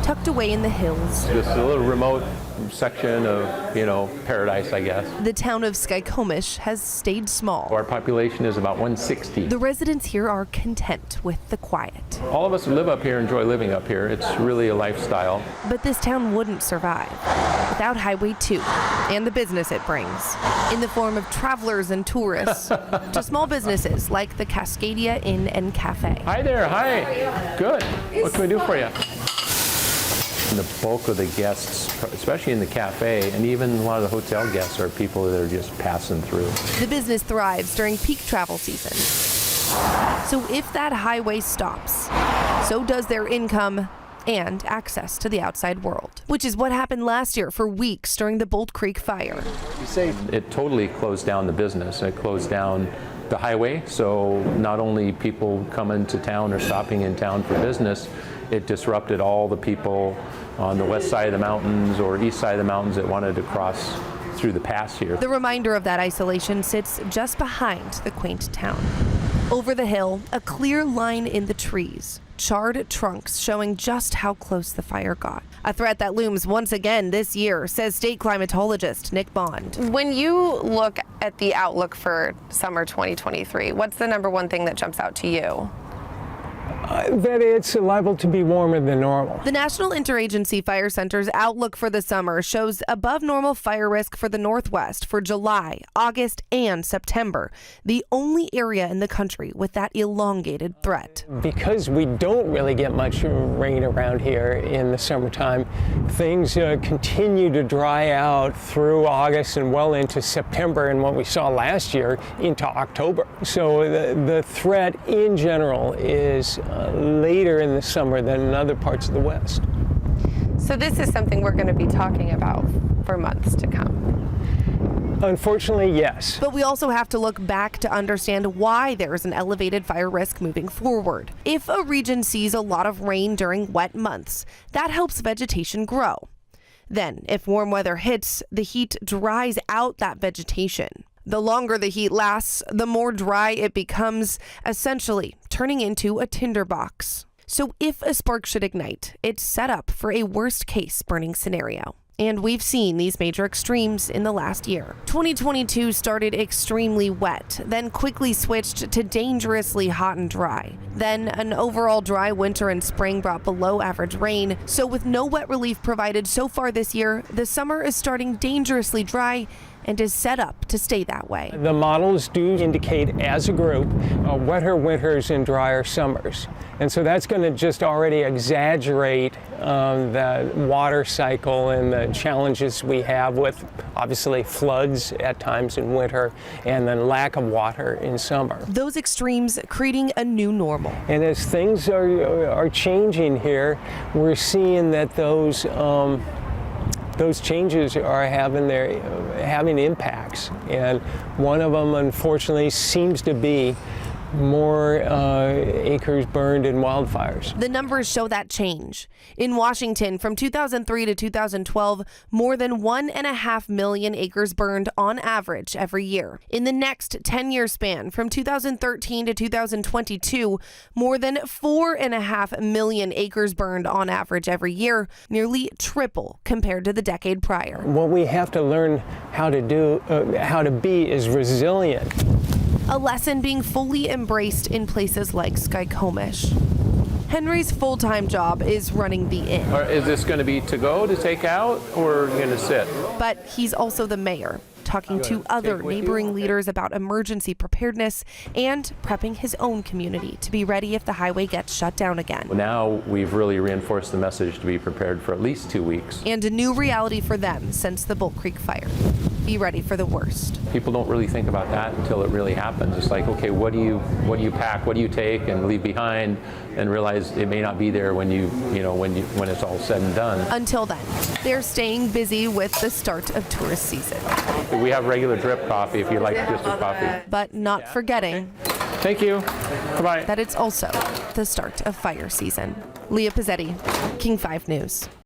tucked away in the hills. Just a little remote section of, paradise, I guess. The town of Skykomish has stayed small. Our population is about 160. The residents here are content with the quiet. All of us who live up here enjoy living up here. It's really a lifestyle. But this town wouldn't survive without Highway 2 and the business it brings, in the form of travelers and tourists, to small businesses like the Cascadia Inn and Cafe. Hi there, hi. Good. What can we do for you? And the bulk of the guests, especially in the cafe, and even a lot of the hotel guests, are people that are just passing through. The business thrives during peak travel season. So if that highway stops, so does their income and access to the outside world, which is what happened last year for weeks during the Bolt Creek fire. It totally closed down the business. It closed down the highway, so not only people coming to town or stopping in town for business, it disrupted all the people on the west side of the mountains or east side of the mountains that wanted to cross through the pass here. The reminder of that isolation sits just behind the quaint town. Over the hill, a clear line in the trees, charred trunks showing just how close the fire got. A threat that looms once again this year, says state climatologist Nick Bond. When you look at the outlook for summer 2023, what's the number one thing that jumps out to you? That it's liable to be warmer than normal. The National Interagency Fire Center's outlook for the summer shows above normal fire risk for the Northwest for July, August, and September, the only area in the country with that elongated threat. Because we don't really get much rain around here in the summertime, things continue to dry out through August and well into September, and what we saw last year into October. So the threat in general is later in the summer than in other parts of the West. So this is something we're going to be talking about for months to come. Unfortunately, yes. But we also have to look back to understand why there is an elevated fire risk moving forward. If a region sees a lot of rain during wet months, that helps vegetation grow. Then, if warm weather hits, the heat dries out that vegetation. The longer the heat lasts, the more dry it becomes, essentially turning into a tinderbox. So if a spark should ignite, it's set up for a worst-case burning scenario. And we've seen these major extremes in the last year. 2022 started extremely wet, then quickly switched to dangerously hot and dry. Then an overall dry winter and spring brought below average rain. So with no wet relief provided so far this year, the summer is starting dangerously dry and is set up to stay that way. The models do indicate, as a group, wetter winters and drier summers. And so that's going to just already exaggerate the water cycle and the challenges we have with, obviously, floods at times in winter and then lack of water in summer. Those extremes creating a new normal. And as things are changing here, we're seeing that those changes are having impacts, and one of them, unfortunately, seems to be more acres burned in wildfires. The numbers show that change. In Washington, from 2003 to 2012, more than 1.5 million acres burned on average every year. In the next 10-year span, from 2013 to 2022, more than 4.5 million acres burned on average every year, nearly triple compared to the decade prior. What we have to learn how to be is resilient. A lesson being fully embraced in places like Skykomish. Henry's full-time job is running the inn. Or is this going to be to go, to take out, or going to sit? But he's also the mayor, talking to other neighboring leaders about emergency preparedness and prepping his own community to be ready if the highway gets shut down again. Now we've really reinforced the message to be prepared for at least 2 weeks. And a new reality for them since the Bolt Creek fire. Be ready for the worst. People don't really think about that until it really happens. It's like, okay, what do you pack, what do you take and leave behind, and realize it may not be there when when it's all said and done. Until then, they're staying busy with the start of tourist season. We have regular drip coffee if you like just a coffee. But not forgetting. Thank you. Bye-bye. That it's also the start of fire season. Leah Pizzetti, King 5 News.